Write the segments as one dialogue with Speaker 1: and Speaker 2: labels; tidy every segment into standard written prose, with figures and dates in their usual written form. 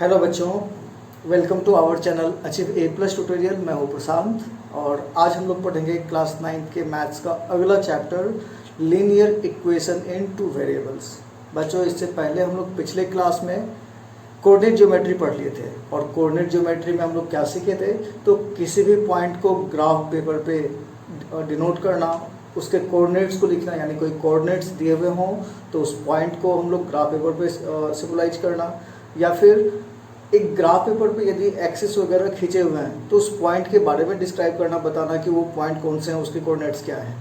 Speaker 1: Hello बच्चों, welcome to our channel achieve a plus tutorial. मैं हूँ प्रशांत और आज हम लोग पढ़ेंगे क्लास 9 के मैथ्स का अगला chapter linear equation in two variables. बच्चों, इससे पहले हम लोग पिछले क्लास में कोऑर्डिनेट ज्योमेट्री पढ़ लिए थे और कोऑर्डिनेट ज्योमेट्री में हम लोग क्या सीखे थे, तो किसी भी पॉइंट को ग्राफ पेपर पे डिनोट करना, उसके कोऑर्डिनेट्स को लिखना, यानी कोई कोऑर्डिनेट्स दिए हुए हों तो उस पॉइंट को हम लोग ग्राफ पेपर पे सिंबलाइज करना, या फिर एक ग्राफ पेपर पे यदि एक्सिस वगैरह खींचे हुए हैं तो उस पॉइंट के बारे में डिस्क्राइब करना, बताना कि वो पॉइंट कौन से हैं, उसके कोऑर्डिनेट्स क्या हैं।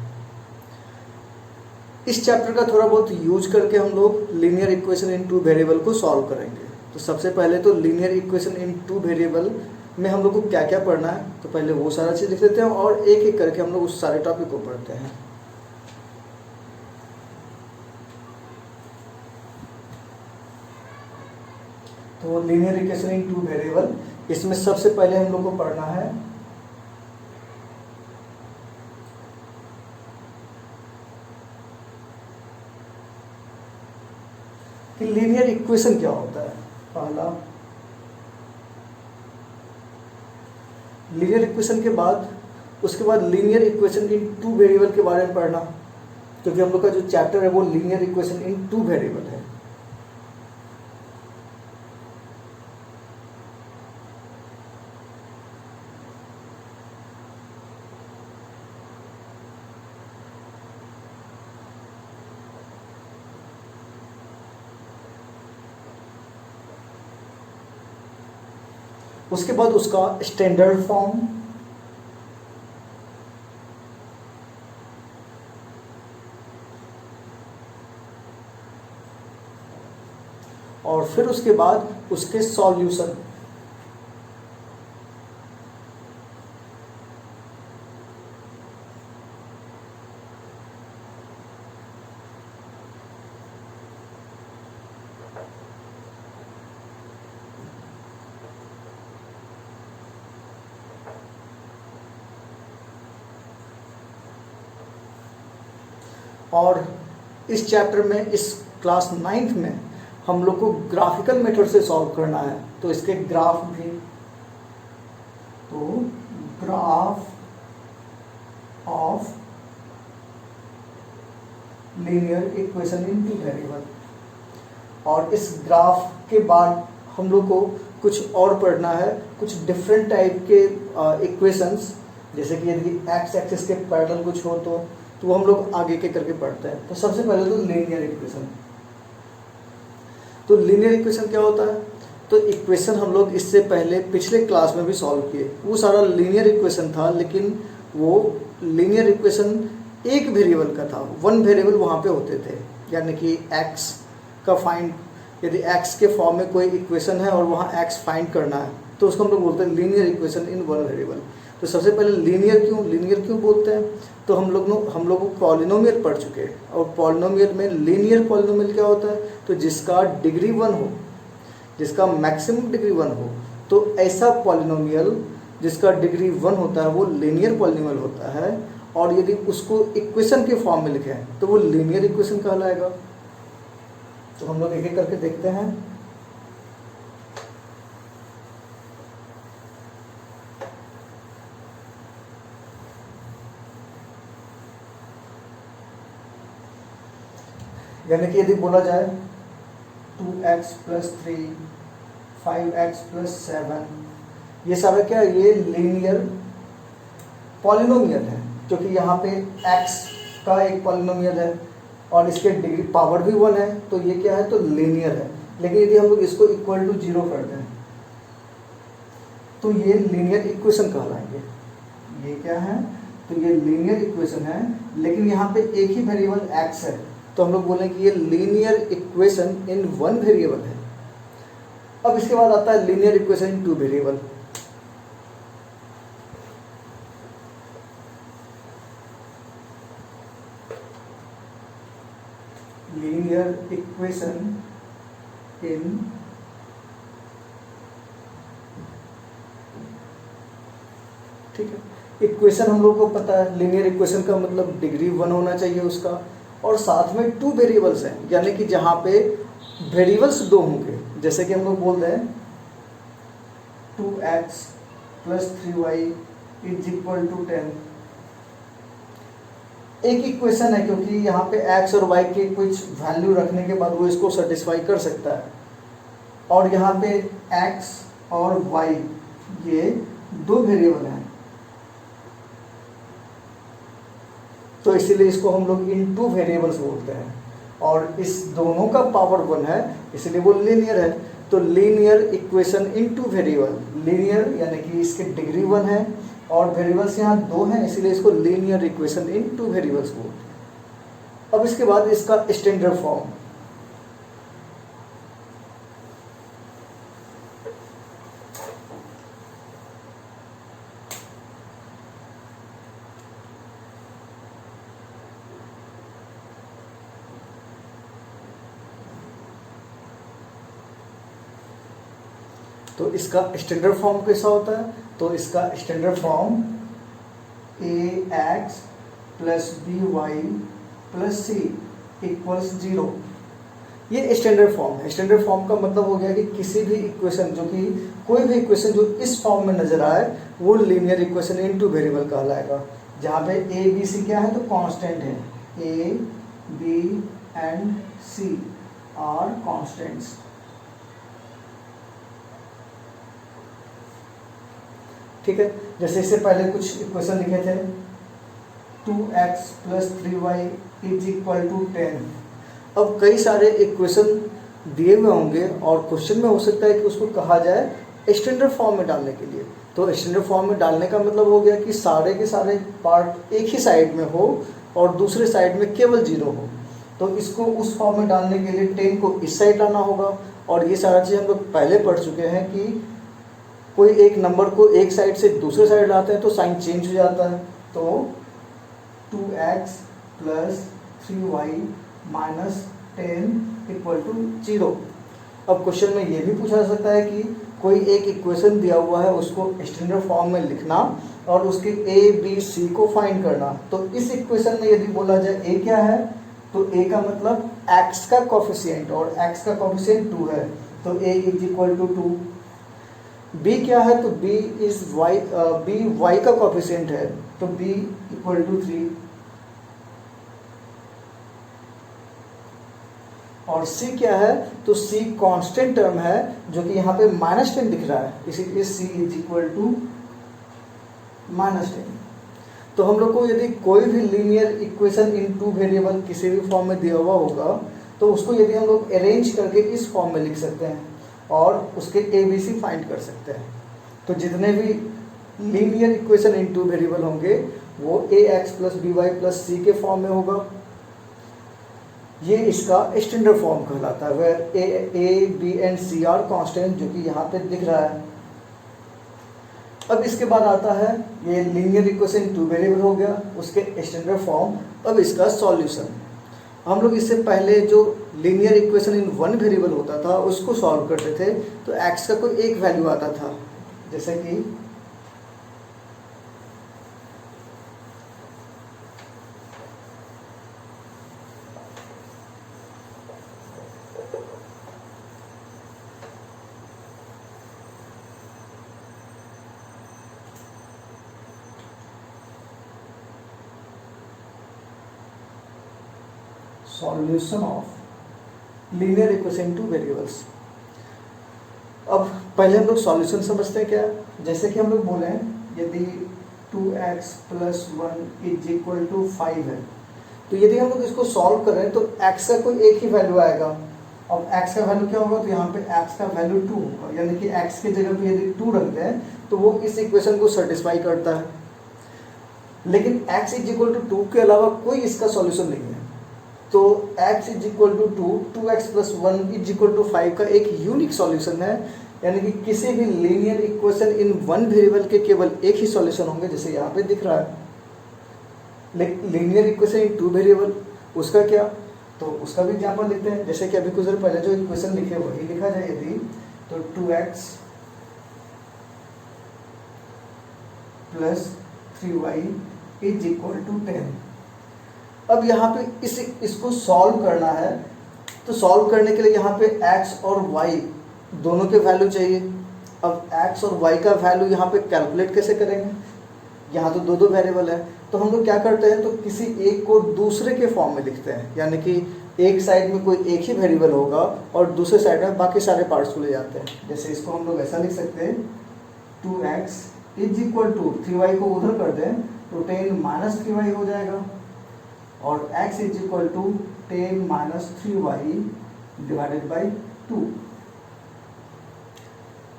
Speaker 1: इस चैप्टर का थोड़ा बहुत यूज करके हम लोग linear equation in two variable को सॉल्व करेंगे। तो सबसे पहले तो linear equation in two variable में हम लोग को क्या क्या पढ़ना है, तो पहले वो सारा चीज़ लिख लेते हैं और एक एक करके हम लोग उस सारे टॉपिक को पढ़ते हैं। तो linear equation in two variable, इसमें सबसे पहले हम लोग को पढ़ना है कि लीनियर इक्वेशन क्या होता है। पहला लीनियर इक्वेशन के बाद उसके बाद linear equation in two variable के बारे में पढ़ना, क्योंकि हम लोग का जो चैप्टर है वो linear equation in two variable है। उसके बाद उसका स्टैंडर्ड फॉर्म, और फिर उसके बाद उसके सॉल्यूशन। और इस चैप्टर में, इस क्लास 9th में हम लोग को ग्राफिकल मेथड से सॉल्व करना है। तो इसके ग्राफ भी, तो graph of linear equation in two variable. और इस ग्राफ के बाद हम लोग को कुछ और पढ़ना है, कुछ डिफरेंट टाइप के इक्वेशंस, जैसे कि यदि एक्स एक्सिस के पैरेलल कुछ हो तो वो हम लोग आगे के करके पढ़ते हैं। तो सबसे पहले तो लीनियर इक्वेशन। तो लीनियर इक्वेशन क्या होता है, तो इक्वेशन हम लोग इससे पहले पिछले क्लास में भी सॉल्व किए, वो सारा लीनियर इक्वेशन था, लेकिन वो लीनियर इक्वेशन एक वेरिएबल का था, वन वेरिएबल वहाँ पे होते थे। यानी कि एक्स का फाइंड, यदि एक्स के फॉर्म में कोई इक्वेशन है और वहाँ एक्स फाइंड करना है तो उसको हम लोग बोलते हैं linear equation in one variable. तो सबसे पहले लीनियर क्यों बोलते हैं, तो हम लोग पॉलिनोमियल पढ़ चुके हैं, और पॉलिनोमियल में लीनियर पॉलिनोमियल क्या होता है, तो जिसका डिग्री 1 हो, जिसका मैक्सिमम डिग्री 1 हो, तो ऐसा पॉलिनोमियल जिसका डिग्री 1 होता है वो लीनियर पॉलिनोमियल होता है। और यदि उसको इक्वेशन के फॉर्म में लिखें तो वो लीनियर इक्वेशन कहलाएगा। तो हम लोग एक एक करके देखते हैं। यानी कि यदि बोला जाए 2x + 3 5x + 7, ये सारा क्या है, ये लीनियर पॉलिनोमियल है, क्योंकि यहाँ पे x का एक पॉलिनोमियल है और इसके डिग्री पावर भी 1 है, तो ये क्या है, तो लीनियर है। लेकिन यदि हम लोग इसको इक्वल टू 0 कर दें तो ये लीनियर इक्वेशन कहलाएंगे। ये क्या है, तो ये लीनियर इक्वेशन है, लेकिन यहाँ पे एक ही वेरिएबल x है, तो हम लोग बोलेंगे कि ये linear equation in one variable है। अब इसके बाद आता है linear equation in two variable. Linear equation इन ठीक है, इक्वेशन हम लोग को पता है, लीनियर इक्वेशन का मतलब डिग्री 1 होना चाहिए उसका, और साथ में 2 वेरिएबल्स हैं, यानी कि जहाँ पे वेरिएबल्स 2 होंगे। जैसे कि हम लोग बोल रहे हैं 2x plus 3y is equal to 10। एक इक्वेशन है क्योंकि यहाँ पे x और y के कुछ वैल्यू रखने के बाद वो इसको सेटिस्फाई कर सकता है, और यहाँ पे x और y ये दो वेरिएबल हैं, तो इसीलिए इसको हम लोग इन टू वेरिएबल्स बोलते हैं, और इस दोनों का पावर 1 है इसलिए वो लीनियर है। तो linear equation in two variable, linear यानी कि इसके डिग्री 1 है और वेरिएबल्स यहाँ 2 हैं, इसीलिए इसको linear equation in two variables बोलते हैं। अब इसके बाद इसका स्टैंडर्ड फॉर्म, तो इसका स्टैंडर्ड फॉर्म कैसा होता है? तो इसका standard form ax plus by plus c equals 0, ये स्टैंडर्ड फॉर्म है। स्टैंडर्ड फॉर्म का मतलब हो गया कि किसी भी इक्वेशन, जो कि कोई भी इक्वेशन जो इस फॉर्म में नजर आए वो linear equation in two variable कहलाएगा, जहाँ पे a b c क्या है तो कांस्टेंट है, a b and c are constants. ठीक है, जैसे इससे पहले कुछ इक्वेशन लिखे थे 2x plus 3y is equal to 10। अब कई सारे इक्वेशन दिए हुए होंगे और क्वेश्चन में हो सकता है कि उसको कहा जाए स्टैंडर्ड फॉर्म में डालने के लिए। तो स्टैंडर्ड फॉर्म में डालने का मतलब हो गया कि सारे के सारे पार्ट एक ही साइड में हो और दूसरे साइड में केवल 0 हो। तो इसको उस फॉर्म में डालने के लिए 10 को इस साइड लाना होगा, और ये सारा चीज़ हम लोग पहले पढ़ चुके हैं कि कोई एक नंबर को एक साइड से दूसरे साइड लाते हैं तो साइन चेंज हो जाता है। तो 2x plus 3y minus 10 equal to 0। अब क्वेश्चन में ये भी पूछा जा सकता है कि कोई एक इक्वेशन दिया हुआ है उसको स्टैंडर्ड फॉर्म में लिखना और उसके a b c को फाइंड करना। तो इस इक्वेशन में यदि बोला जाए a क्या है तो a का मतलब x का कोफिशिएंट, और x का कोफिशिएंट 2 है, तो a is equal to 2। b क्या है तो b is y, b y का कोफिशिएंट है, तो b इक्वल टू 3, और c क्या है तो c कांस्टेंट टर्म है जो कि यहाँ पे -10 दिख रहा है, इसीलिए c इज इक्वल टू -10। तो हम लोग को यदि कोई भी linear equation in two variable किसी भी फॉर्म में दिया हुआ होगा तो उसको यदि हम लोग अरेंज करके इस फॉर्म में लिख सकते हैं और उसके ए बी सी फाइंड कर सकते हैं। तो जितने भी linear equation in two variable होंगे वो a x plus b y plus c के फॉर्म में होगा। ये इसका स्टैंडर्ड फॉर्म कहलाता है, where a b and c are constant, जो कि यहाँ पे दिख रहा है। अब इसके बाद आता है ये लीनियर इक्वेशन टू वेरिएबल हो गया, उसके स्टैंडर्ड फॉर्म। अब इसका सॉल्यूशन, हम लोग इससे पहले जो linear equation in one variable होता था उसको सॉल्व करते थे, तो एक्स का कोई एक वैल्यू आता था, जैसे कि solution of linear equation two variables. अब पहले हम लोग सॉल्यूशन समझते हैं क्या। जैसे कि हम लोग बोले यदि 2x plus 1 is equal to 5 है, तो यदि हम लोग इसको सॉल्व करें तो x का कोई एक ही वैल्यू आएगा। अब x का वैल्यू क्या होगा, तो यहाँ पे x का वैल्यू 2 होगा, यानी कि x के जगह पे यदि 2 रखते हैं तो वो इस इक्वेशन को सेटिस्फाई करता है। लेकिन x इज इक्वल टू 2 के अलावा कोई इसका सॉल्यूशन नहीं है। तो x is equal to 2, 2x plus 1 is equal to 5 का एक यूनिक सॉल्यूशन है, यानी कि किसी भी linear equation in one variable के केवल एक ही सॉल्यूशन होंगे, जैसे यहाँ पे दिख रहा है। Linear equation in two variable, उसका क्या, तो उसका भी एग्जाम्पल लिखते हैं। जैसे कि अभी कुछ देर पहले जो इक्वेशन लिखे वही लिखा जाए यदि, तो 2x plus 3y is equal to 10। अब यहाँ पे इसको सॉल्व करना है, तो सॉल्व करने के लिए यहाँ पे x और y दोनों के वैल्यू चाहिए। अब x और y का वैल्यू यहाँ पे कैलकुलेट कैसे करेंगे, यहाँ तो दो दो वेरिएबल है, तो हम लोग क्या करते हैं, तो किसी एक को दूसरे के फॉर्म में लिखते हैं, यानी कि एक साइड में कोई एक ही वेरिएबल होगा और दूसरे साइड में बाकी सारे पार्ट्स को ले जाते हैं। जैसे इसको हम लोग ऐसा लिख सकते हैं 2x is equal to 3y को उधर कर दें तो 10 माइनस 3y हो जाएगा, और x is equal to 10 minus 3y divided by 2।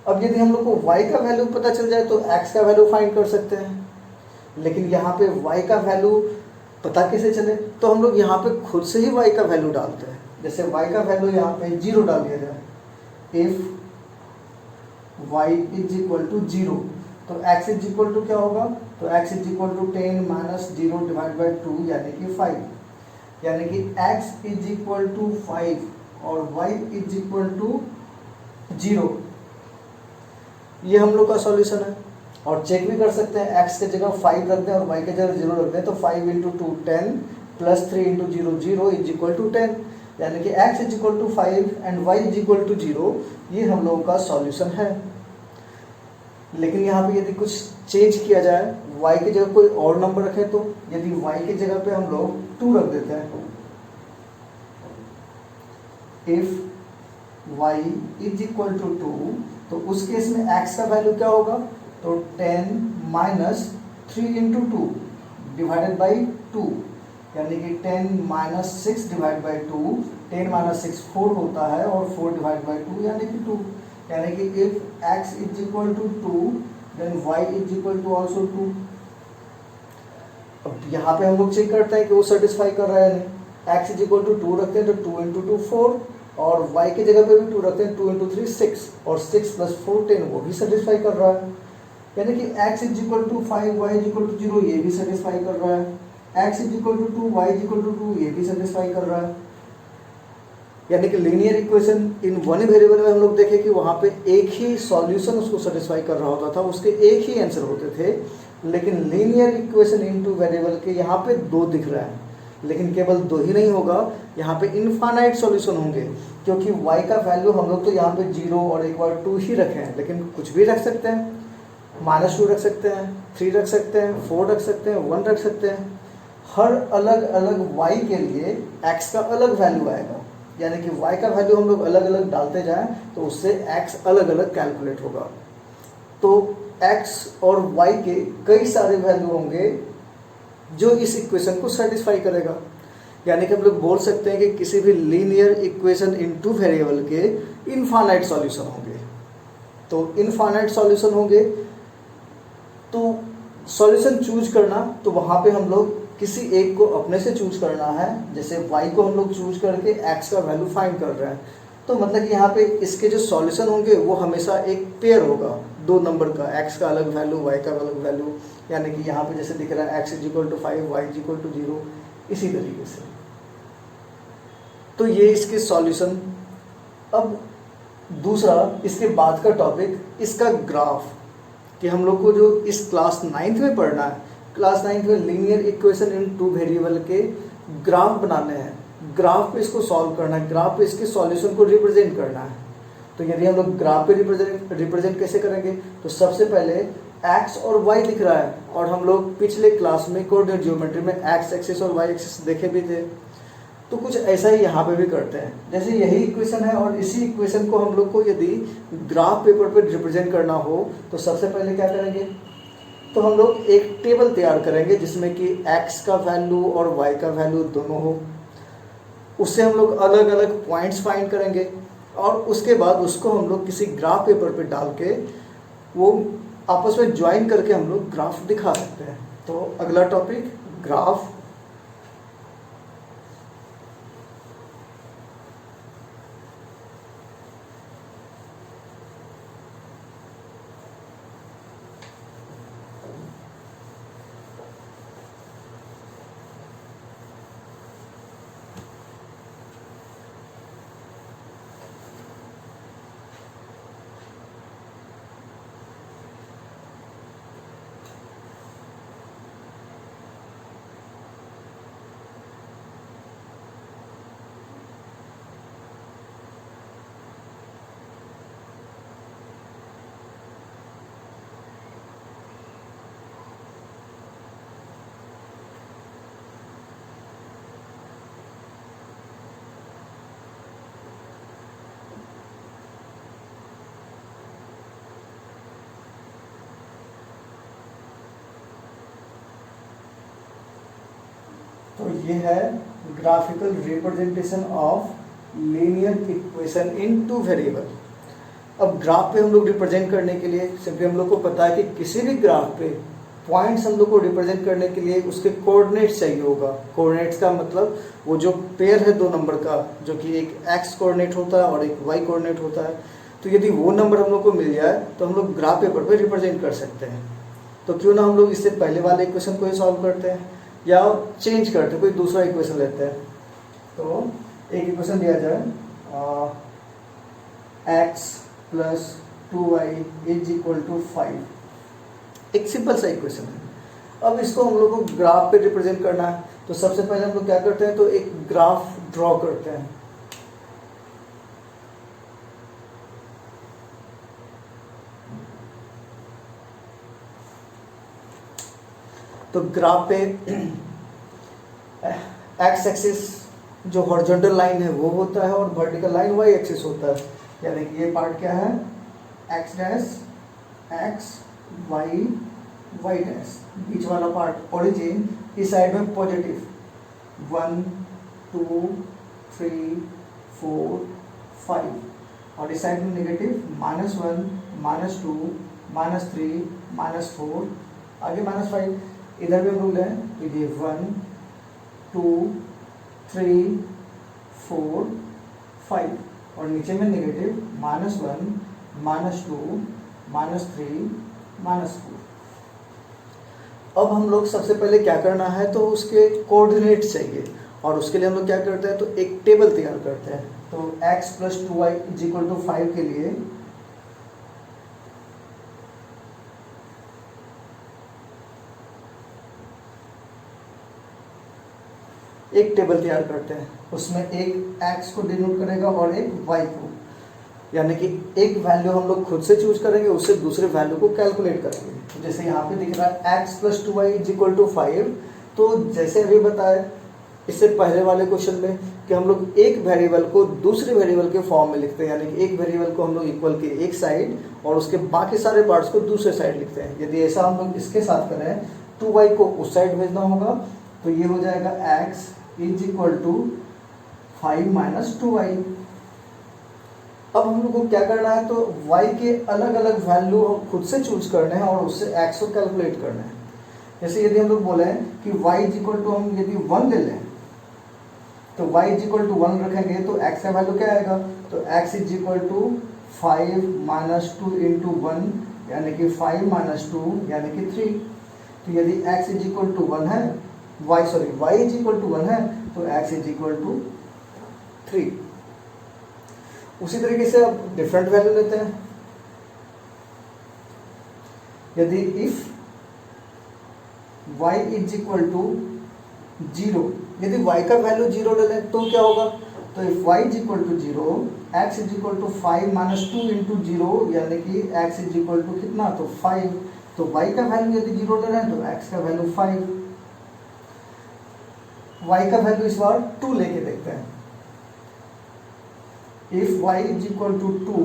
Speaker 1: अब यदि हम लोग को y का वैल्यू पता चल जाए तो x का वैल्यू फाइंड कर सकते हैं, लेकिन यहाँ पे y का वैल्यू पता कैसे चले, तो हम लोग यहाँ पे खुद से ही y का वैल्यू डालते हैं। जैसे y का वैल्यू यहाँ पे 0 डाल दिया जाए, if y is equal to 0, तो x इज इक्वल टू क्या होगा, तो x is equal to 10 minus 0 divide by 2 यानी कि 5, यानी कि x इज इक्वल टू 5 और y इज इक्वल टू 0। ये हम लोग का सॉल्यूशन है। और चेक भी कर सकते हैं, x के जगह 5 रख दें और y के जगह 0 रख दें, तो 5 into 2 10 plus 3 into 0 0 is equal to 10, यानी कि x is equal to 5 and y is equal to 0। ये हम लोगों का सॉल्यूशन है। लेकिन यहाँ पे यदि कुछ चेंज किया जाए, y की जगह कोई और नंबर रखें, तो यदि y की जगह पे हम लोग 2 रख देते हैं, if y is equal to 2, तो उस केस में x का वैल्यू क्या होगा, तो 10 माइनस 3 इंटू 2 डिवाइडेड बाई 2, यानी कि 10 माइनस 6 डिवाइड बाई 2, 10 माइनस 6 4 होता है और 4 डिवाइड बाई 2 यानी कि 2, यानी कि if x is equal to 2 then y is equal to also 2। अब यहाँ पे हम लोग चेक करते हैं कि वो सेटिस्फाई कर रहा है नहीं। x इज इक्वल टू 2 रखते हैं तो 2 इंटू 2 4, और y की जगह पे भी 2 रखते हैं, 2 इंटू 3 6, और 6 प्लस 4 10, वो भी सेटिस्फाई कर रहा है। यानी कि x is equal to 5 y is equal to 0, ये भी सेटिस्फाई कर रहा है। x is equal to 2 y is equal to 2, ये भी सेटिस्फाई कर रहा है। यानी कि linear equation in one variable में हम लोग देखें कि वहाँ पे एक ही सॉल्यूशन उसको सेटिस्फाई कर रहा होता था, उसके एक ही आंसर होते थे। लेकिन linear equation in two variable के यहाँ पे 2 दिख रहा है, लेकिन केवल 2 ही नहीं होगा, यहाँ पे इनफाइनाइट सॉल्यूशन होंगे, क्योंकि y का वैल्यू हम लोग तो यहाँ पे 0 और एक बार 2 ही रखे हैं, लेकिन कुछ भी रख सकते हैं, -2 रख सकते हैं, 3 रख सकते हैं, 4 रख सकते हैं, 1 रख सकते हैं। हर अलग अलग y के लिए x का अलग वैल्यू आएगा, यानी कि y का वैल्यू हम लोग अलग अलग डालते जाएं तो उससे x अलग अलग कैलकुलेट होगा। तो x और y के कई सारे वैल्यू होंगे जो इस इक्वेशन को सेटिस्फाई करेगा। यानी कि हम लोग बोल सकते हैं कि किसी भी linear equation in two variable के इनफाइनाइट सॉल्यूशन होंगे। तो इनफाइनाइट सॉल्यूशन होंगे तो सॉल्यूशन चूज करना, तो वहाँ पे हम लोग किसी एक को अपने से चूज करना है। जैसे y को हम लोग चूज करके x का वैल्यू फाइंड कर रहे हैं, तो मतलब कि यहाँ पे इसके जो सॉल्यूशन होंगे वो हमेशा एक पेयर होगा, 2 नंबर का, x का अलग वैल्यू y का अलग वैल्यू। यानी कि यहाँ पे जैसे दिख रहा है x is equal to 5 y is equal to 0, इसी तरीके से। तो ये इसके सॉल्यूशन। अब दूसरा इसके बाद का टॉपिक इसका ग्राफ, कि हम लोग को जो इस क्लास 9th में पढ़ना है। क्लास 9th में linear equation in two variable के ग्राफ बनाने हैं, ग्राफ पे इसको सॉल्व करना है, ग्राफ पे इसके सॉल्यूशन को रिप्रेजेंट करना है। तो यदि हम लोग ग्राफ पे रिप्रेजेंट कैसे करेंगे, तो सबसे पहले x और y दिख रहा है, और हम लोग पिछले क्लास में कोऑर्डिनेट ज्योमेट्री में x एक्सिस और y एक्सिस देखे भी थे। तो कुछ ऐसा ही यहाँ पे भी करते हैं। जैसे यही इक्वेशन है और इसी इक्वेशन को हम लोग को यदि ग्राफ पेपर पे रिप्रेजेंट करना हो, तो सबसे पहले क्या करेंगे, तो हम लोग एक टेबल तैयार करेंगे जिसमें कि x का वैल्यू और y का वैल्यू दोनों हो। उससे हम लोग अलग अलग पॉइंट्स फाइंड करेंगे, और उसके बाद उसको हम लोग किसी ग्राफ पेपर पे डाल के वो आपस में ज्वाइन करके हम लोग ग्राफ दिखा सकते हैं। तो अगला टॉपिक ग्राफ। ये है graphical representation of linear equation in two variable. अब ग्राफ पे हम लोग रिप्रेजेंट करने के लिए सिंपली हम लोग को पता है कि किसी भी ग्राफ पे पॉइंट्स हम लोग को रिप्रेजेंट करने के लिए उसके कोऑर्डिनेट्स चाहिए होगा। कोऑर्डिनेट्स का मतलब वो जो पेयर है दो नंबर का, जो कि एक एक्स कोऑर्डिनेट होता है और एक वाई कोऑर्डिनेट होता है, तो यदि वो नंबर हम लोग को मिल जाए तो हम लोग ग्राफ पेपर पे रिप्रेजेंट कर सकते हैं। तो क्यों ना हम लोग इससे पहले वाले इक्वेशन को ही सॉल्व करते हैं या चेंज करते हैं, कोई दूसरा इक्वेशन लेते हैं। तो एक इक्वेशन दिया जाए x + 2y = 5, एक सिंपल सा इक्वेशन है। अब इसको हम लोग को ग्राफ पे रिप्रेजेंट करना है, तो सबसे पहले हम लोग क्या करते हैं, तो एक ग्राफ ड्रॉ करते हैं। तो ग्राफ पे एक्स एक्सिस जो हॉरिजॉन्टल लाइन है वो होता है और वर्टिकल लाइन वाई एक्सिस होता है। यानी कि ये पार्ट क्या है, x dash x y y dash, बीच वाला पार्ट ओरिजिन, इस साइड में पॉजिटिव 1 2 3 4 5 और इस साइड में नेगेटिव -1 -2 -3 -4 आगे -5। इधर भी हम लोग लें तो ये 1 2 3 4 5 और नीचे में नेगेटिव -1 -2 -3 -4। अब हम लोग सबसे पहले क्या करना है, तो उसके कोऑर्डिनेट चाहिए और उसके लिए हम लोग क्या करते हैं, तो एक टेबल तैयार करते हैं। तो x + 2y = 5 के लिए एक टेबल तैयार करते हैं। उसमें एक x को डिनोट करेगा और एक y को, यानी कि एक वैल्यू हम लोग खुद से चूज करेंगे, उससे दूसरे वैल्यू को कैलकुलेट करेंगे। तो जैसे यहाँ पे दिख रहा है x + 2y = 5, तो जैसे अभी बताया इससे पहले वाले क्वेश्चन में कि हम लोग एक वेरिएबल को दूसरे वेरिएबल के फॉर्म में लिखते हैं, यानी कि एक वेरिएबल को हम लोग इक्वल के एक साइड और उसके बाकी सारे पार्ट्स को दूसरे साइड लिखते हैं। यदि ऐसा हम लोग इसके साथ करें, 2y को उस साइड भेजना होगा, तो ये हो जाएगा x = 5 - 2y। अब हम लोग को क्या करना है, तो y के अलग अलग वैल्यू खुद से चूज करने हैं और उससे x को कैलकुलेट करना है। जैसे यदि हम लोग बोले कि y = हम यदि 1 ले लें, तो y = 1 रखेंगे तो x का वैल्यू क्या आएगा, तो x = 5 - 2 × 1 यानी कि 5 - 2 यानी कि 3। तो यदि x = 1 है, y = 1 है, तो x = 3। उसी तरीके से अब डिफरेंट वैल्यू लेते हैं। यदि इफ y = 0, यदि y का वैल्यू 0 ले लें तो क्या होगा, तो इफ y = 0, x = 5 - 2 × 0 यानी कि x = कितना, तो 5। तो y का वैल्यू यदि 0 ले रहे हैं तो x का वैल्यू 5। y का वैल्यू इस बार 2 लेके देखते हैं। इफ y = 2,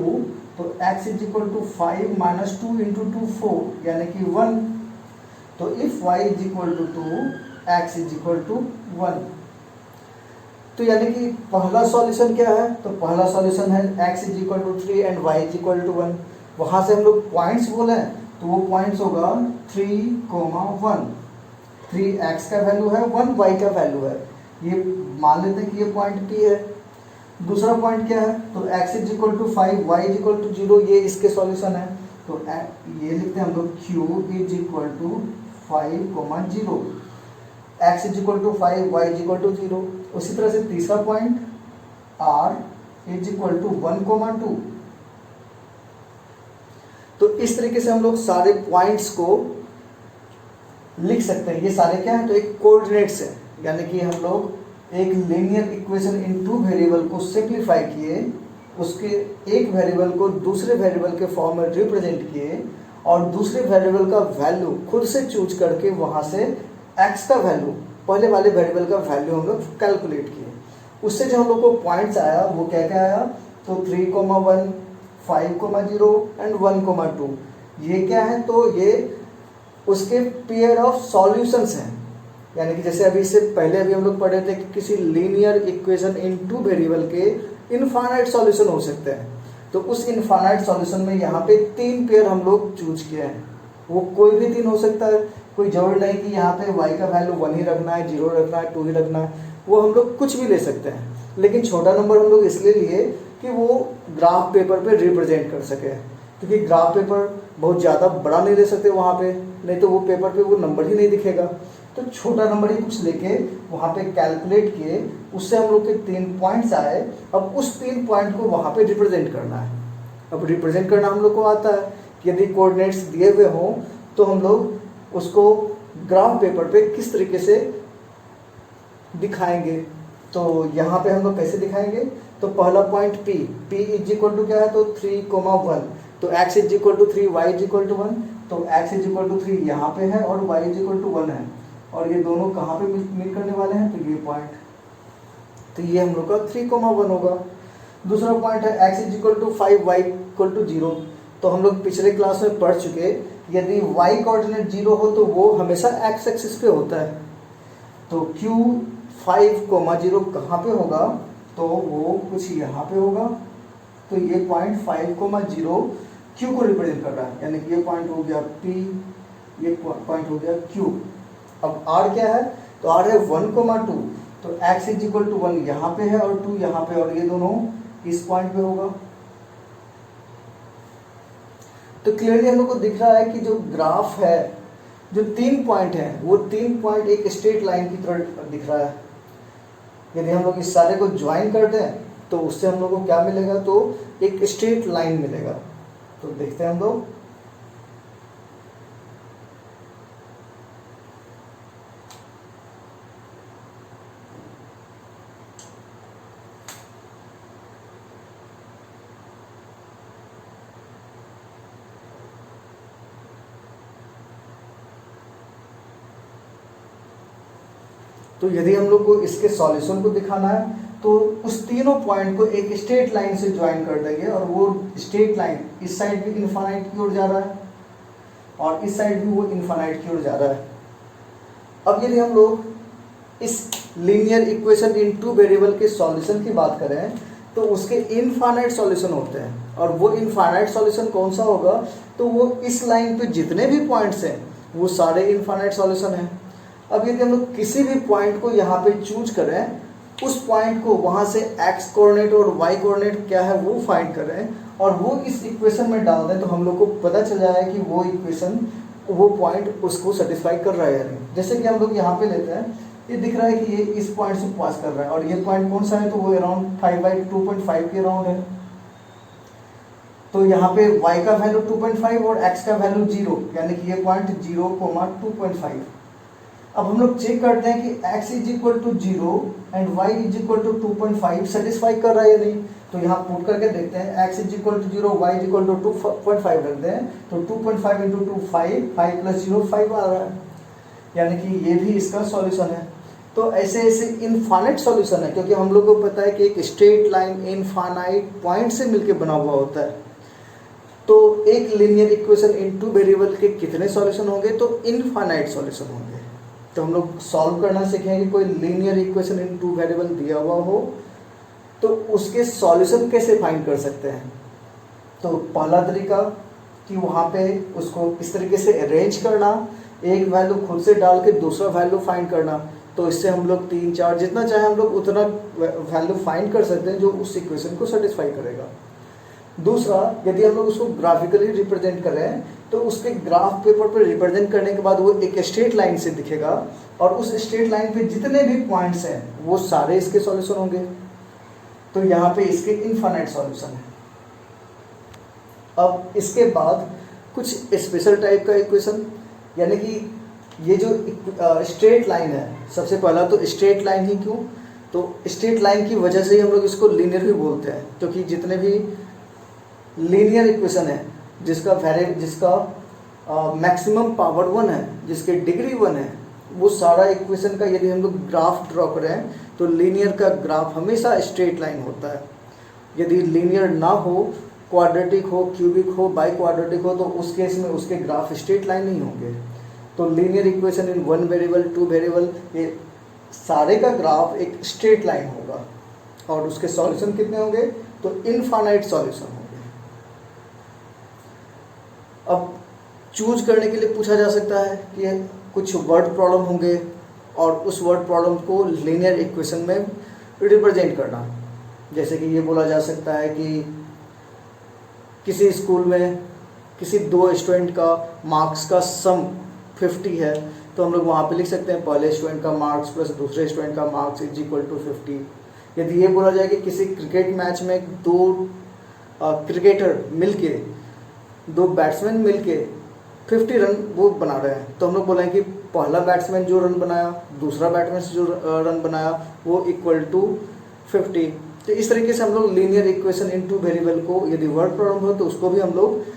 Speaker 1: तो x = 5 - 2 × 2 4 यानी कि 1। तो इफ y = 2, x = 1। तो यानी कि पहला सॉल्यूशन क्या है, तो पहला सॉल्यूशन है x = 3 एंड y = 1। वहां से हम लोग पॉइंट्स बोले तो वो पॉइंट्स होगा 3, 1। 3x का वैल्यू है, 1 y का वैल्यू है, ये मान लेते हैं कि ये पॉइंट P है। दूसरा पॉइंट क्या है, तो x = 5 y = 0, ये इसके सॉल्यूशन है। तो ये लिखते हैं हम लोग q = 5, 0, x = 5 y = 0। उसी तरह से तीसरा पॉइंट r = 1, 2। तो इस तरीके से हम लोग सारे पॉइंट्स को लिख सकते हैं। ये सारे क्या है, तो एक कोऑर्डिनेट्स है, यानी कि हम लोग एक linear equation in two variable को सिंप्लीफाई किए, उसके एक वेरिएबल को दूसरे वेरिएबल के फॉर्म में रिप्रेजेंट किए और दूसरे वेरिएबल का वैल्यू खुद से चूज करके वहां से x का वैल्यू, पहले वाले वेरिएबल का वैल्यू हम लोग कैलकुलेट किए। उससे जो हम लोग को पॉइंट्स आया वो क्या क्या आया, तो 3, 1 5, 0 एंड 1, 2। ये क्या है, तो ये उसके पेयर ऑफ सॉल्यूशंस हैं। यानी कि जैसे अभी इससे पहले अभी हम लोग पढ़े थे कि किसी linear equation in two variable के इनफाइनाइट सॉल्यूशन हो सकते हैं। तो उस इनफाइनाइट सॉल्यूशन में यहाँ पे 3 पेयर हम लोग चूज किए हैं। वो कोई भी 3 हो सकता है, कोई जरूरी नहीं कि यहाँ पे y का वैल्यू 1 ही रखना है, 0 रखना है, 2 ही रखना है। वो हम लोग कुछ भी ले सकते हैं, लेकिन छोटा नंबर हम लोग इसलिए लिए कि वो ग्राफ पेपर पे रिप्रेजेंट कर सके, क्योंकि ग्राफ पेपर बहुत ज़्यादा बड़ा नहीं ले सकते वहाँ पे, नहीं तो वो पेपर पे वो नंबर ही नहीं दिखेगा। तो छोटा नंबर ही कुछ लेके वहाँ पे कैलकुलेट किए, उससे हम लोग के 3 पॉइंट्स आए। अब उस 3 पॉइंट को वहाँ पे रिप्रेजेंट करना है। अब रिप्रेजेंट करना हम लोग को आता है कि यदि कोऑर्डिनेट्स दिए हुए हों तो हम लोग उसको ग्राफ पेपर पे किस तरीके से दिखाएंगे। तो यहाँ पे हम लोग कैसे दिखाएंगे, तो पहला point P is equal to क्या है, तो 3,1। तो x is equal to 3, y is equal to 1। तो x इज इक्वल टू 3 यहाँ पे है और y इज इक्वल टू 1 है, और ये दोनों कहाँ पे मीट करने वाले हैं, तो ये पॉइंट। तो ये हम लोग का 3,1 होगा। दूसरा पॉइंट है x is equal to 5, y equal to 0। तो हम लोग पिछले क्लास में पढ़ चुके, यदि y कोऑर्डिनेट 0 हो तो वो हमेशा x एक्सिस पे होता है। तो q 5,0 कहाँ पे होगा, तो वो कुछ यहाँ पे होगा। तो ये पॉइंट 5,0 q को रिप्रेजेंट कर रहा है, यानी कि ये पॉइंट हो गया P, ये पॉइंट हो गया Q। अब R क्या है, तो R है 1,2। तो x इज इक्वल टू 1 यहाँ पे है और 2 यहाँ पे, और ये दोनों इस पॉइंट पे होगा। तो क्लियरली हम लोग को दिख रहा है कि जो ग्राफ है, जो 3 पॉइंट है, वो 3 पॉइंट एक स्ट्रेट लाइन की तरह दिख रहा है। यदि हम लोग इस सारे को ज्वाइन कर दें तो उससे हम लोग को क्या मिलेगा, तो एक स्ट्रेट लाइन मिलेगा। तो देखते हैं हम लोग। तो यदि हम लोग को इसके सॉल्यूशन को दिखाना है तो उस तीनों पॉइंट को एक स्ट्रेट लाइन से ज्वाइन कर देंगे, और वो स्ट्रेट लाइन इस साइड भी इनफाइनाइट की ओर जा रहा है और इस साइड भी वो इनफाइनाइट की ओर जा रहा है। अब यदि हम लोग इस linear equation in two variable के सॉल्यूशन की बात करें तो उसके इनफाइनाइट सॉल्यूशन होते हैं, और वो इनफाइनाइट सॉल्यूशन कौन सा होगा, तो वो इस लाइन पे जितने भी पॉइंट्स हैं वो सारे इनफाइनाइट सॉल्यूशन हैं। अब यदि हम लोग किसी भी पॉइंट को यहाँ पे चूज करें, उस पॉइंट को वहाँ से x कोऑर्डिनेट और y कोऑर्डिनेट क्या है वो फाइंड करें और वो इस इक्वेशन में डाल दें, तो हम लोग को पता चल जाए कि वो इक्वेशन, वो पॉइंट उसको सेटिस्फाई कर रहा है या नहीं। जैसे कि हम लोग यहाँ पे लेते हैं, ये दिख रहा है कि ये इस पॉइंट से पास कर रहा है, और ये पॉइंट कौन सा है, तो वो अराउंड 5/2.5 के अराउंड है। तो यहाँ पे y का वैल्यू 2.5 और x का वैल्यू 0, यानी कि ये पॉइंट 0,2.5। अब हम लोग चेक करते हैं कि x is equal to 0 and y is equal to 2.5 satisfy कर रहा है या नहीं। तो यहाँ पुट करके देखते हैं, x is equal to 0, y is equal to 2.5 रखते हैं, तो 2.5 इंटू 2 5, 5 प्लस 0 5 आ रहा है, यानी कि ये भी इसका सॉल्यूशन है। तो ऐसे ऐसे इनफाइनाइट सॉल्यूशन है, क्योंकि हम लोग को पता है कि एक स्ट्रेट लाइन इनफाइनाइट पॉइंट से मिलकर बना हुआ होता है। तो एक linear equation in two variable के कितने सॉल्यूशन होंगे, तो इनफाइनाइट सॉल्यूशन होंगे। तो हम लोग सॉल्व करना सीखेंगे, कोई linear equation in two variable दिया हुआ हो तो उसके सॉल्यूशन कैसे फाइंड कर सकते हैं। तो पहला तरीका कि वहाँ पे उसको इस तरीके से अरेंज करना, एक वैल्यू खुद से डाल के दूसरा वैल्यू फाइंड करना। तो इससे हम लोग 3 4 जितना चाहे हम लोग उतना वैल्यू फाइंड कर सकते हैं जो उस इक्वेशन को सेटिस्फाई करेगा। दूसरा, यदि हम लोग उसको ग्राफिकली रिप्रेजेंट करें तो उसके ग्राफ पेपर पर रिप्रेजेंट करने के बाद वो एक स्ट्रेट लाइन से दिखेगा, और उस स्ट्रेट लाइन पे जितने भी पॉइंट्स हैं वो सारे इसके सॉल्यूशन होंगे। तो यहाँ पे इसके इनफाइनाइट सॉल्यूशन है। अब इसके बाद कुछ स्पेशल टाइप का इक्वेशन, यानी कि ये जो स्ट्रेट लाइन है, सबसे पहला तो स्ट्रेट लाइन ही क्यों, तो स्ट्रेट लाइन की वजह से ही हम लोग इसको लीनियर भी बोलते हैं, क्योंकि जितने भी लीनियर इक्वेशन है जिसका मैक्सिमम पावर 1 है, जिसके डिग्री 1 है, वो सारा इक्वेशन का यदि हम लोग ग्राफ ड्रॉ करें तो लीनियर का ग्राफ हमेशा स्ट्रेट लाइन होता है। यदि लीनियर ना हो, क्वाड्रेटिक हो, क्यूबिक हो, बाई क्वाड्रेटिक हो, तो उस केस में उसके ग्राफ स्ट्रेट लाइन नहीं होंगे। तो लीनियर इक्वेशन इन 1 वेरिएबल 2 वेरिएबल, ये सारे का ग्राफ एक स्ट्रेट लाइन होगा और उसके सॉल्यूशन कितने होंगे, तो इनफाइनाइट सॉल्यूशन होंगे। अब चूज करने के लिए पूछा जा सकता है कि कुछ वर्ड प्रॉब्लम होंगे और उस वर्ड प्रॉब्लम को लीनियर इक्वेशन में रिप्रेजेंट करना। जैसे कि ये बोला जा सकता है कि किसी स्कूल में किसी 2 स्टूडेंट का मार्क्स का सम 50 है, तो हम लोग वहाँ पे लिख सकते हैं पहले स्टूडेंट का मार्क्स प्लस दूसरे स्टूडेंट का मार्क्स इज इक्वल टू 50। यदि ये बोला जाए कि किसी क्रिकेट मैच में 2 क्रिकेटर मिलके, 2 बैट्समैन मिलके 50 रन वो बना रहे हैं, तो हम लोग बोलेंगे कि पहला बैट्समैन जो रन बनाया, दूसरा बैट्समैन जो रन बनाया, वो इक्वल टू 50। तो इस तरीके से हम लोग लीनियर इक्वेशन इन 2 वेरिएबल को, यदि वर्ड प्रॉब्लम हो तो उसको भी हम लोग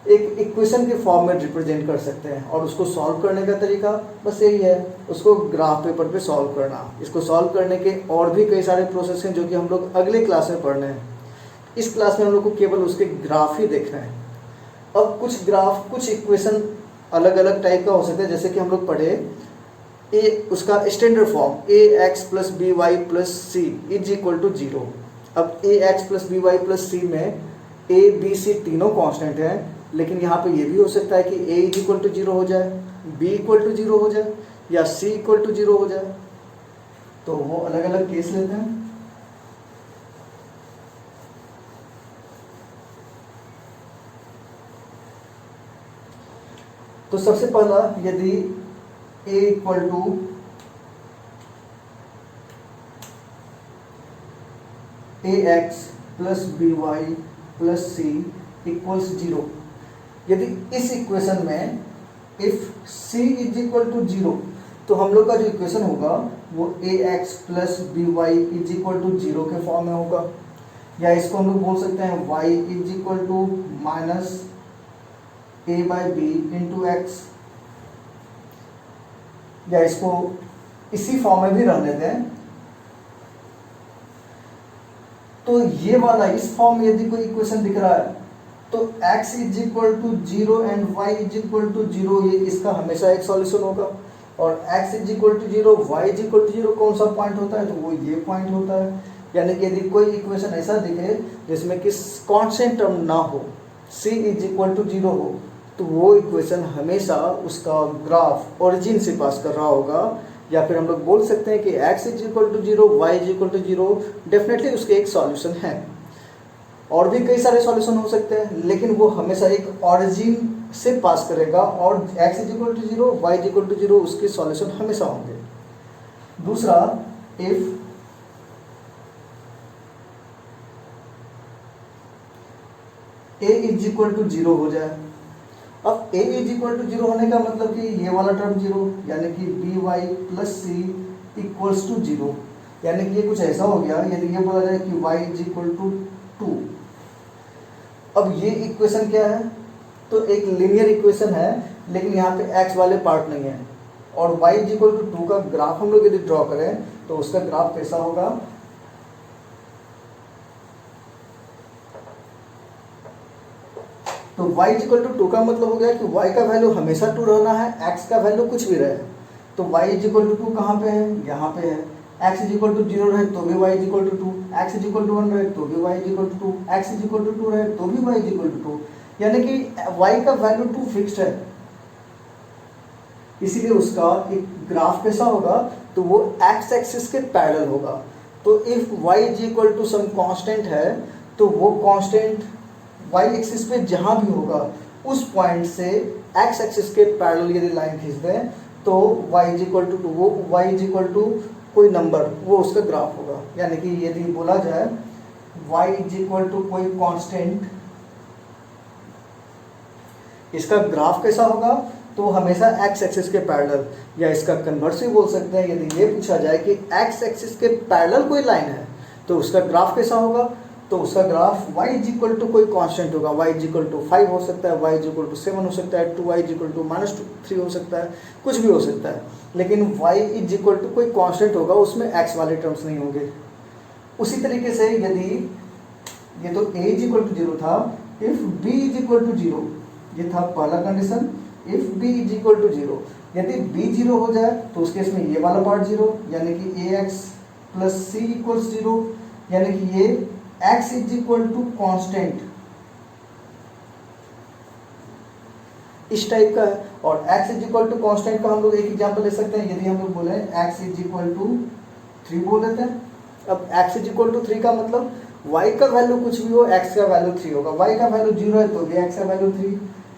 Speaker 1: एक इक्वेशन के फॉर्म में रिप्रेजेंट कर सकते हैं। और उसको सॉल्व करने का तरीका बस यही है, उसको ग्राफ पेपर पे सॉल्व करना। इसको सॉल्व करने के और भी कई सारे प्रोसेस हैं जो कि हम लोग अगले क्लास में पढ़ने हैं। इस क्लास में हम लोग को केवल उसके ग्राफ ही देखना है। अब कुछ ग्राफ, कुछ इक्वेशन अलग अलग टाइप का हो सकता है। जैसे कि हम लोग पढ़े ए, उसका standard form a x plus b y plus c is equal to 0। अब a x plus b y plus c में ए बी सी तीनों कांस्टेंट हैं, लेकिन यहाँ पे ये भी हो सकता है कि ए इज इक्वल टू 0 हो जाए, बी इक्वल टू 0 हो जाए या सी इक्वल टू 0 हो जाए। तो वो अलग अलग केस लेते हैं। तो सबसे पहला, यदि a equal to a x plus b y plus c equals 0, यदि इस इक्वेशन में if c is equal to 0, तो हम लोग का जो इक्वेशन होगा वो a x plus b y is equal to 0 के फॉर्म में होगा। या इसको हम लोग बोल सकते हैं y is equal to minus a by b into x, या इसको इसी फॉर्म में भी रहने दें। तो ये वाला इस फॉर्म में यदि कोई इक्वेशन दिख रहा है तो x is equal to 0 and y is equal to 0, ये इसका हमेशा एक सॉल्यूशन होगा। और x is equal to 0, y is equal to 0 कौन सा पॉइंट होता है, तो वो ये पॉइंट होता है। यानी कि यदि कोई इक्वेशन ऐसा दिखे जिसमें कि कांस्टेंट टर्म ना हो, c इज इक्वल टू 0 हो, तो वो इक्वेशन हमेशा उसका ग्राफ ओरिजिन से पास कर रहा होगा। या फिर हम लोग बोल सकते हैं कि x is equal to 0, y is equal to 0, definitely उसके एक सॉल्यूशन है। और भी कई सारे सॉल्यूशन हो सकते हैं, लेकिन वो hमेशा एक ओरिजिन से पास करेगा और x is equal to 0, y is equal to 0 उसके सॉल्यूशन हमेशा होंगे। दूसरा, if a is equal to 0 हो जाए। अब a इज इक्वल टू 0 होने का मतलब कि ये वाला टर्म 0, यानी कि b y plus c equals to 0। यानी कि ये कुछ ऐसा हो गया, यदि ये बोला जाए कि y इज इक्वल टू 2। अब ये इक्वेशन क्या है, तो एक लीनियर इक्वेशन है, लेकिन यहाँ पे x वाले पार्ट नहीं है। और y इज इक्वल टू 2 का ग्राफ हम लोग यदि ड्रॉ करें तो उसका ग्राफ कैसा होगा, तो y इज इक्वल टू 2 का मतलब हो गया कि y का वैल्यू हमेशा 2 रहना है, x का वैल्यू कुछ भी रहे। तो y इज इक्वल टू 2 कहाँ पे है, यहाँ पे है। x इज इक्वल टू 0 रहे तो भी y is equal to 2, x is equal to 1 रहे तो भी y is equal to 2, x is equal to 2 रहे तो भी y इज इक्वल टू 2। यानी कि y का वैल्यू 2 फिक्स्ड है, इसीलिए उसका एक ग्राफ कैसा होगा, तो वो x एक्सिस के पैरेलल होगा। तो if y is equal to some constant है, तो वो कांस्टेंट y एक्सिस पे जहां भी होगा उस पॉइंट से x एक्सिस के पैरेलल यदि लाइन खींच दें तो y इज इक्वल टू 2, वो y इज इक्वल टू कोई नंबर, वो उसका ग्राफ होगा। यानी कि यदि बोला जाए y इज इक्वल टू कोई कांस्टेंट, इसका ग्राफ कैसा होगा, तो हमेशा x एक्सिस के पैरेलल, या इसका कन्वर्स भी बोल सकते हैं। यदि ये पूछा जाए कि x एक्सिस के पैरेलल कोई लाइन है तो उसका ग्राफ कैसा होगा, तो उसका graph y is equal to कोई कांस्टेंट होगा। y इज इक्वल टू 5 हो सकता है, y इज इक्वल टू 7 हो सकता है, 2y इज इक्वल टू -3 हो सकता है, कुछ भी हो सकता है। लेकिन y इज इक्वल टू कोई कांस्टेंट होगा, उसमें x वाले टर्म्स नहीं होंगे। उसी तरीके से यदि ये तो a इज इक्वल टू 0 था, if b is equal to 0, ये था पहला condition. If b is equal to 0, यदि b 0 हो जाए तो उस केस में ये वाला पार्ट 0, यानी कि ax प्लस सी इक्वल्स 0, यानी कि ये x is equal to constant इस टाइप का है। और x is equal to constant का हम लोग एक एग्जांपल ले सकते हैं, यदि हम लोग बोले x इज इक्वल टू 3 बोल देते हैं। अब x इज इक्वल टू 3 का मतलब y का वैल्यू कुछ भी हो, x का वैल्यू 3 होगा। y का वैल्यू 0 है तो भी x का वैल्यू 3,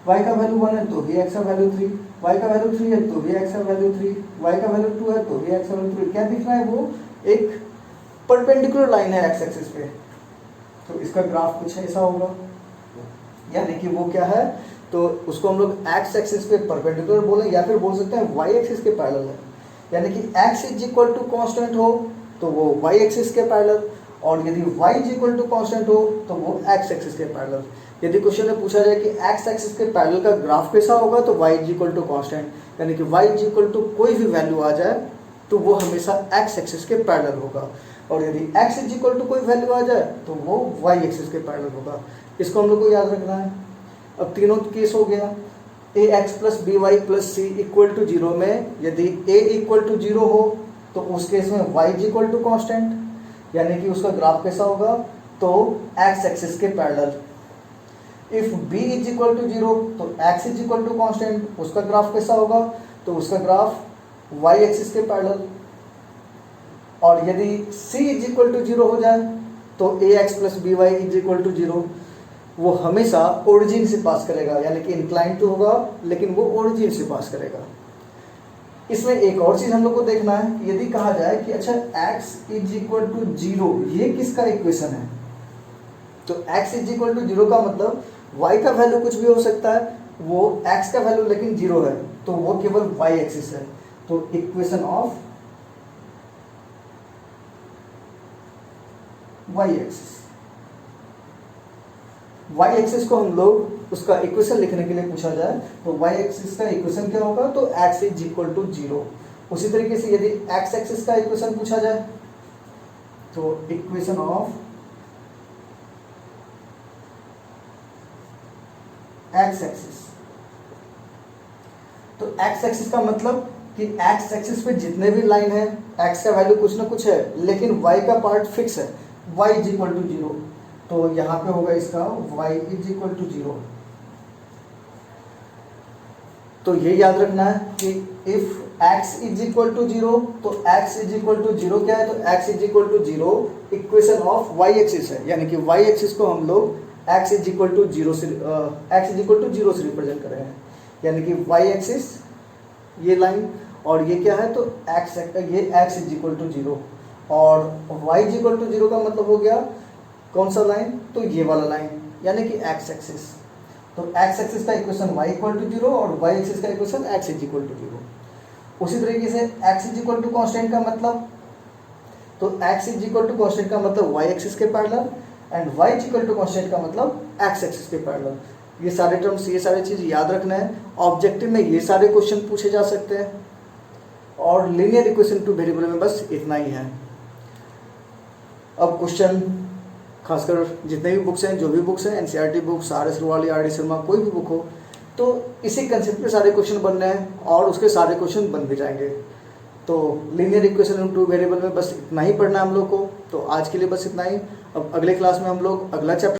Speaker 1: y का वैल्यू 1 है तो भी x का वैल्यू 3, y का वैल्यू 3 है तो भी x का वैल्यू 3, y का वैल्यू 2 है तो भी x का वैल्यू 3। क्या दिख रहा है, वो एक परपेंडिकुलर लाइन है x एक्सिस पे, तो इसका ग्राफ कुछ ऐसा होगा, यानी कि वो क्या है, तो उसको हम लोग x एक्सिस पे परपेंडिकुलर बोले या फिर बोल सकते हैं y एक्सिस के पैरेलल है। यानी कि x is equal to constant हो तो वो y एक्सिस के पैरेलल, और यदि y is equal to constant हो तो वो x एक्सिस के पैरेलल। यदि क्वेश्चन में पूछा जाए कि x एक्सिस के पैरेलल का ग्राफ कैसा होगा तो y is equal to constant, यानी कि y इज इक्वल टू कोई भी वैल्यू आ जाए तो वो हमेशा x एक्सिस के पैरेलल होगा, और यदि x इज इक्वल टू कोई वैल्यू आ जाए तो वो y एक्सिस के पैरेलल होगा। इसको हम लोग को याद रखना है। अब तीनों केस हो गया, ax plus b y plus c equal to 0 में यदि a इक्वल टू 0 हो तो उस केस में y is equal to constant, यानी कि उसका ग्राफ कैसा होगा, तो x एक्सिस के parallel. If b is equal to 0 तो x is equal to constant, उसका ग्राफ कैसा होगा, तो उसका ग्राफ y एक्सिस के पैरेलल। और यदि c इज इक्वल टू 0 हो जाए तो ax plus b y is equal to 0, वो हमेशा ओरिजिन से पास करेगा, यानी कि इंक्लाइन तो होगा लेकिन वो ओरिजिन से पास करेगा। इसमें एक और चीज हम लोग को देखना है, यदि कहा जाए कि अच्छा x इज इक्वल टू 0 ये किसका इक्वेशन है, तो x इज इक्वल टू 0 का मतलब y का वैल्यू कुछ भी हो सकता है, वो x का वैल्यू लेकिन 0 है तो वो केवल y एक्सिस है। तो equation of y axis, y axis को हम लोग उसका इक्वेशन लिखने के लिए पूछा जाए तो y एक्सिस का इक्वेशन क्या होगा, तो x इज इक्वल टू 0। उसी तरीके से यदि x एक्सिस का इक्वेशन पूछा जाए तो इक्वेशन ऑफ x एक्सिस, तो x एक्सिस का मतलब कि x एक्सिस पे जितने भी लाइन है x का वैल्यू कुछ ना कुछ है लेकिन y का पार्ट फिक्स है, y इज इक्वल टू 0, तो यहाँ पे होगा इसका y इज इक्वल टू 0। तो ये याद रखना है कि if x is equal to 0 तो x इज इक्वल टू 0 क्या है, तो x is equal to 0 equation of y axis है, यानी कि y एक्सिस को हम लोग x इज इक्वल टू 0 से रिप्रेजेंट कर रहे हैं, यानी कि y एक्सिस ये लाइन और ये क्या है, तो ये x इज इक्वल टू 0 और y इज इक्वल टू 0 का मतलब हो गया कौन सा लाइन, तो ये वाला लाइन, यानी कि x एक्सिस। तो x एक्सिस का इक्वेशन y इक्वल टू 0 और y एक्सिस का equation x is equal to 0। उसी तरीके से x is equal to constant का मतलब, तो x is equal to constant का मतलब y एक्सिस के parallel, and y is equal to constant का मतलब x एक्सिस के पैरेलल। ये सारे टर्म्स, ये सारी चीज़ याद रखना है। ऑब्जेक्टिव में ये सारे क्वेश्चन पूछे जा सकते हैं, और लीनियर इक्वेशन टू वेरिएबल में बस इतना ही है। अब क्वेश्चन खासकर जितने भी बुक्स हैं, जो भी बुक्स हैं, एनसीईआरटी बुक्स, आर एस रुवाली, आर डी शर्मा, कोई भी बुक हो, तो इसी कंसेप्ट पे सारे क्वेश्चन बन रहे हैं और उसके सारे क्वेश्चन बन भी जाएंगे। तो लीनियर इक्वेशन टू वेरिएबल में बस इतना ही पढ़ना है हम लोग को। तो आज के लिए बस इतना ही। अब अगले क्लास में हम लोग अगला चैप्टर